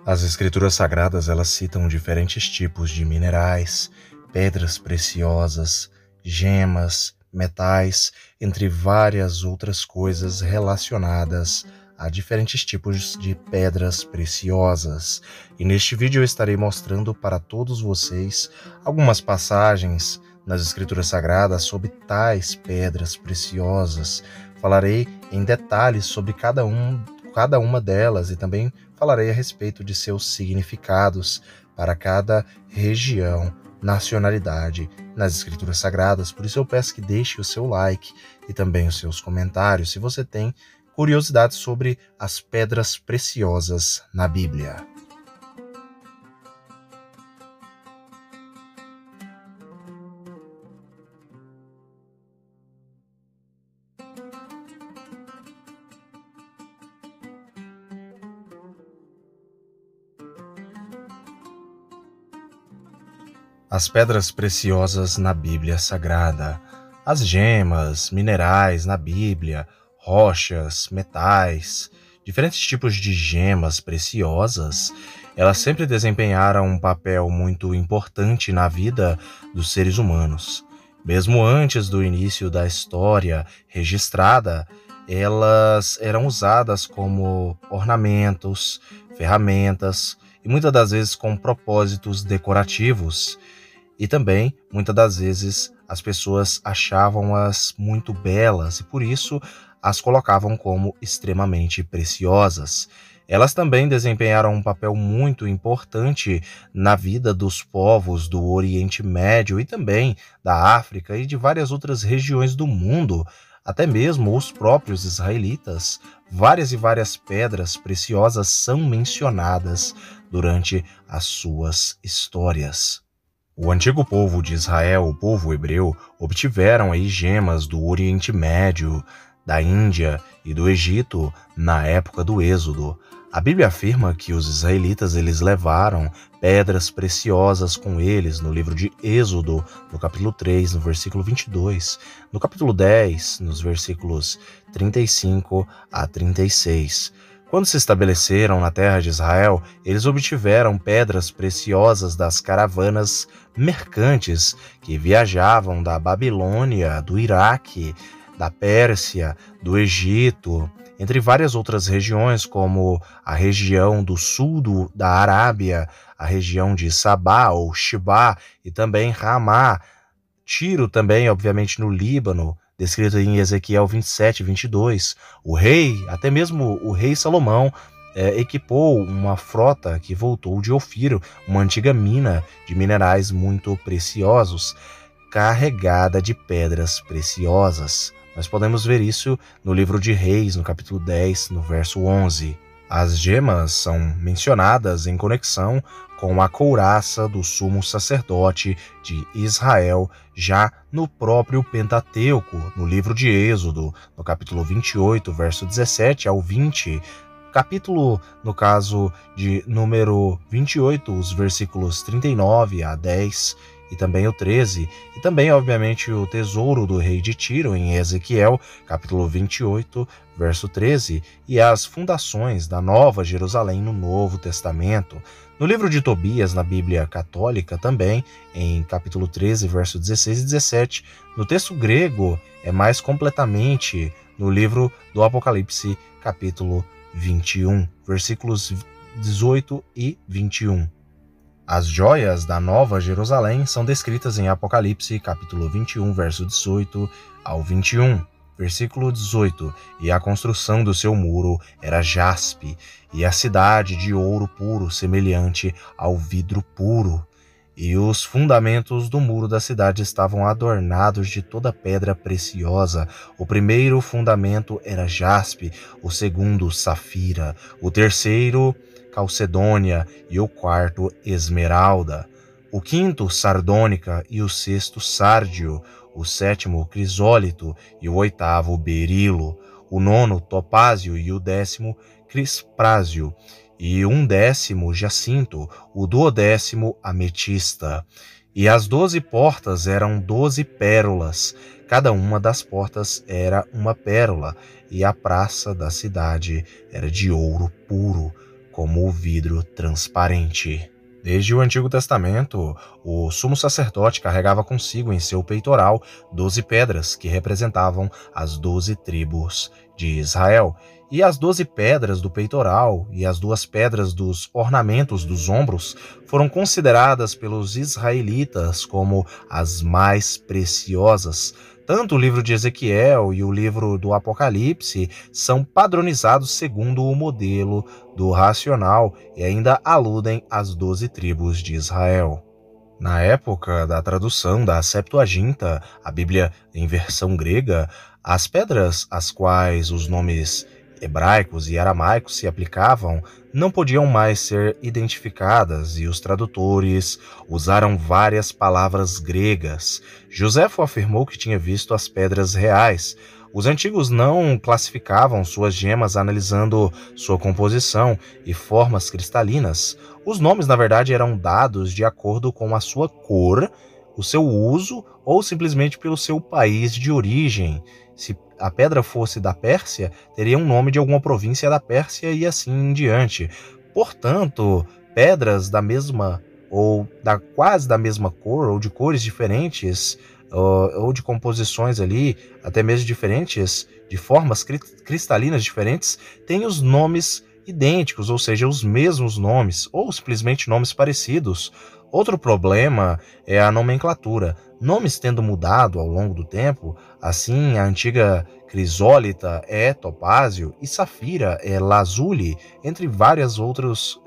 As escrituras sagradas, elas citam diferentes tipos de minerais, pedras preciosas, gemas, metais, entre várias outras coisas relacionadas a diferentes tipos de pedras preciosas. E neste vídeo eu estarei mostrando para todos vocês algumas passagens nas escrituras sagradas sobre tais pedras preciosas. Falarei em detalhes sobre cada uma delas e também falarei a respeito de seus significados para cada região, nacionalidade nas escrituras sagradas. Por isso eu peço que deixe o seu like e também os seus comentários se você tem curiosidade sobre as pedras preciosas na Bíblia. As pedras preciosas na Bíblia Sagrada. As gemas, minerais na Bíblia, rochas, metais, diferentes tipos de gemas preciosas, elas sempre desempenharam um papel muito importante na vida dos seres humanos. Mesmo antes do início da história registrada, elas eram usadas como ornamentos, ferramentas e muitas das vezes com propósitos decorativos. E também, muitas das vezes, as pessoas achavam-as muito belas e por isso as colocavam como extremamente preciosas. Elas também desempenharam um papel muito importante na vida dos povos do Oriente Médio e também da África e de várias outras regiões do mundo, até mesmo os próprios israelitas. Várias e várias pedras preciosas são mencionadas durante as suas histórias. O antigo povo de Israel, o povo hebreu, obtiveram aí gemas do Oriente Médio, da Índia e do Egito na época do Êxodo. A Bíblia afirma que os israelitas eles levaram pedras preciosas com eles no livro de Êxodo, no capítulo 3, no versículo 22, no capítulo 10, nos versículos 35 a 36. Quando se estabeleceram na terra de Israel, eles obtiveram pedras preciosas das caravanas mercantes que viajavam da Babilônia, do Iraque, da Pérsia, do Egito, entre várias outras regiões, como a região do sul da Arábia, a região de Sabá ou Shibá e também Ramá, Tiro também, obviamente, no Líbano, descrito em Ezequiel 27, 22. Até mesmo o rei Salomão, equipou uma frota que voltou de Ofir, uma antiga mina de minerais muito preciosos, carregada de pedras preciosas. Nós podemos ver isso no livro de Reis, no capítulo 10, no verso 11. As gemas são mencionadas em conexão com a couraça do sumo sacerdote de Israel, já no próprio Pentateuco, no livro de Êxodo, no capítulo 28, verso 17 ao 20, capítulo, no caso de número 28, os versículos 39 a 10, e também o 13, e também, obviamente, o tesouro do rei de Tiro, em Ezequiel, capítulo 28, verso 13, e as fundações da Nova Jerusalém no Novo Testamento. No livro de Tobias, na Bíblia Católica, também, em capítulo 13, verso 16 e 17, no texto grego, é mais completamente no livro do Apocalipse, capítulo 21, versículos 18 e 21. As joias da Nova Jerusalém são descritas em Apocalipse, capítulo 21, verso 18 ao 21. Versículo 18, e a construção do seu muro era jaspe, e a cidade de ouro puro, semelhante ao vidro puro. E os fundamentos do muro da cidade estavam adornados de toda pedra preciosa. O primeiro fundamento era jaspe, o segundo safira, o terceiro calcedônia e o quarto esmeralda, o quinto sardônica e o sexto sárdio, o sétimo crisólito e o oitavo berilo, o nono topázio e o décimo crisprásil, e um décimo jacinto, o duodécimo ametista. E as 12 portas eram 12 pérolas, cada uma das portas era uma pérola, e a praça da cidade era de ouro puro, como o vidro transparente. Desde o Antigo Testamento, o sumo sacerdote carregava consigo em seu peitoral 12 pedras que representavam as 12 tribos de Israel. E as 12 pedras do peitoral e as 2 pedras dos ornamentos dos ombros foram consideradas pelos israelitas como as mais preciosas. Tanto o livro de Ezequiel e o livro do Apocalipse são padronizados segundo o modelo do racional e ainda aludem às 12 tribos de Israel. Na época da tradução da Septuaginta, a Bíblia em versão grega, as pedras às quais os nomes hebraicos e aramaicos se aplicavam não podiam mais ser identificadas e os tradutores usaram várias palavras gregas. Joséfo afirmou que tinha visto as pedras reais. Os antigos não classificavam suas gemas analisando sua composição e formas cristalinas. Os nomes, na verdade, eram dados de acordo com a sua cor, o seu uso ou simplesmente pelo seu país de origem. Se a pedra fosse da Pérsia, teria um nome de alguma província da Pérsia e assim em diante. Portanto, pedras da mesma ou quase da mesma cor ou de cores diferentes ou de composições ali, até mesmo diferentes, de formas cristalinas diferentes, têm os nomes idênticos, ou seja, os mesmos nomes, ou simplesmente nomes parecidos. Outro problema é a nomenclatura. Nomes tendo mudado ao longo do tempo, assim a antiga crisólita é topázio e safira é lazuli, entre vários outros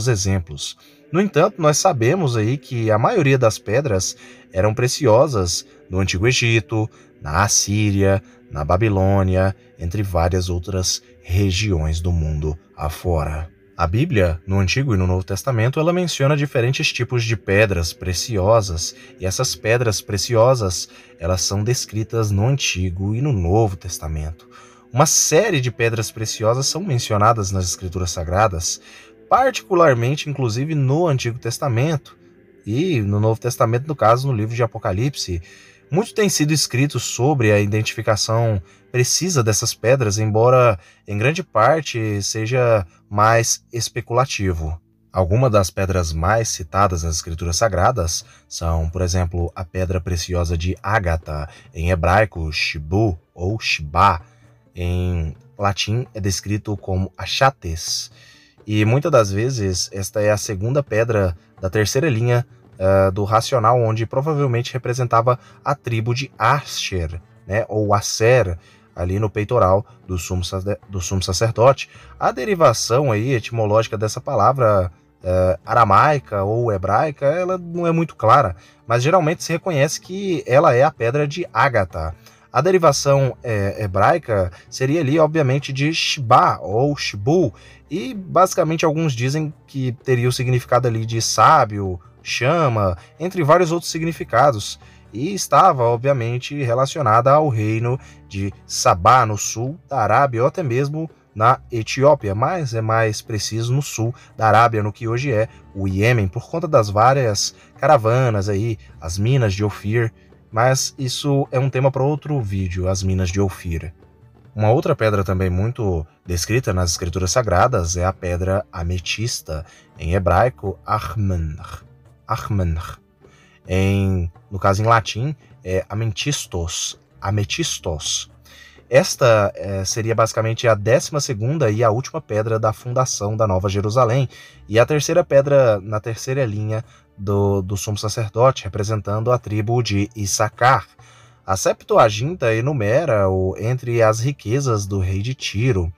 exemplos. No entanto, nós sabemos aí que a maioria das pedras eram preciosas no Antigo Egito, na Assíria, na Babilônia, entre várias outras regiões do mundo afora. A Bíblia, no Antigo e no Novo Testamento, ela menciona diferentes tipos de pedras preciosas, e essas pedras preciosas, elas são descritas no Antigo e no Novo Testamento. Uma série de pedras preciosas são mencionadas nas Escrituras Sagradas, particularmente, inclusive, no Antigo Testamento e no Novo Testamento, no caso, no livro de Apocalipse. Muito tem sido escrito sobre a identificação precisa dessas pedras, embora em grande parte seja mais especulativo. Algumas das pedras mais citadas nas Escrituras Sagradas são, por exemplo, a pedra preciosa de Ágata, em hebraico Shibu ou Shibá, em latim é descrito como achates, e muitas das vezes esta é a segunda pedra da terceira linha do racional, onde provavelmente representava a tribo de Asher, né, ou Aser, ali no peitoral do sumo sacerdote. A derivação aí, etimológica dessa palavra aramaica ou hebraica, ela não é muito clara, mas geralmente se reconhece que ela é a pedra de Ágata. A derivação hebraica seria ali, obviamente, de Shibá ou Shibu, e basicamente alguns dizem que teria o significado ali de sábio, chama, entre vários outros significados, e estava, obviamente, relacionada ao reino de Sabá, no sul da Arábia, ou até mesmo na Etiópia, mas é mais preciso no sul da Arábia, no que hoje é o Iêmen, por conta das várias caravanas aí, as minas de Ofir, mas isso é um tema para outro vídeo, as minas de Ofir. Uma outra pedra também muito descrita nas Escrituras Sagradas é a pedra ametista, em hebraico Ahmenr. No caso em latim é ametistos. Esta seria basicamente a 12ª e a última pedra da fundação da Nova Jerusalém, e a terceira pedra na terceira linha do sumo sacerdote, representando a tribo de Issacar. A Septuaginta enumera entre as riquezas do rei de Tiro.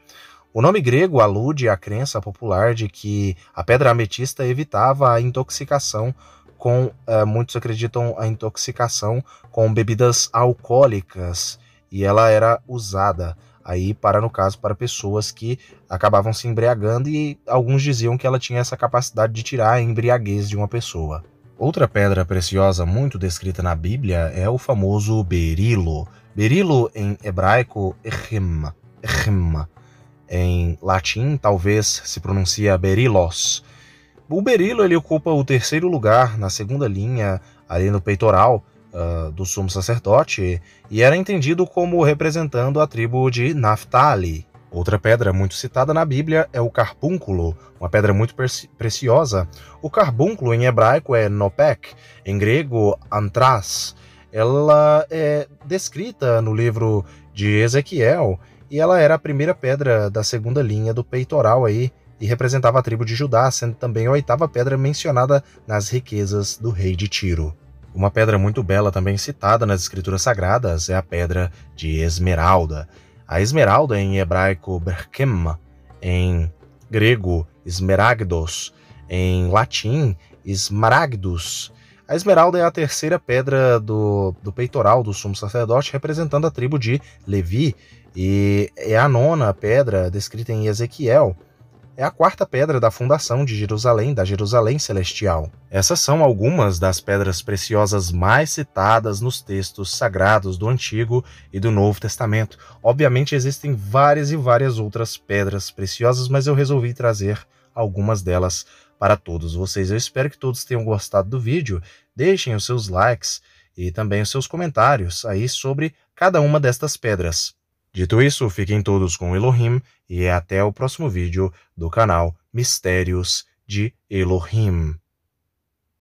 O nome grego alude à crença popular de que a pedra ametista evitava a intoxicação muitos acreditam a intoxicação com bebidas alcoólicas, e ela era usada aí para pessoas que acabavam se embriagando, e alguns diziam que ela tinha essa capacidade de tirar a embriaguez de uma pessoa. Outra pedra preciosa muito descrita na Bíblia é o famoso berilo. Berilo em hebraico echem. Em latim talvez se pronuncia berilos. O berilo ele ocupa o terceiro lugar na segunda linha ali no peitoral do sumo sacerdote, e era entendido como representando a tribo de Naftali, Outra pedra muito citada na Bíblia é o carbúnculo, uma pedra muito preciosa. O carbúnculo em hebraico é nopek, em grego antras. Ela é descrita no livro de Ezequiel e ela era a primeira pedra da segunda linha do peitoral aí e representava a tribo de Judá, sendo também a oitava pedra mencionada nas riquezas do rei de Tiro. Uma pedra muito bela também citada nas escrituras sagradas é a pedra de esmeralda. A esmeralda em hebraico berkem, em grego smaragdos, em latim smaragdus. A esmeralda é a terceira pedra do peitoral do sumo sacerdote, representando a tribo de Levi, e é a nona pedra descrita em Ezequiel. É a quarta pedra da fundação de Jerusalém, da Jerusalém Celestial. Essas são algumas das pedras preciosas mais citadas nos textos sagrados do Antigo e do Novo Testamento. Obviamente existem várias e várias outras pedras preciosas, mas eu resolvi trazer algumas delas para todos vocês. Eu espero que todos tenham gostado do vídeo. Deixem os seus likes e também os seus comentários aí sobre cada uma destas pedras. Dito isso, fiquem todos com Elohim e até o próximo vídeo do canal Mistérios de Elohim.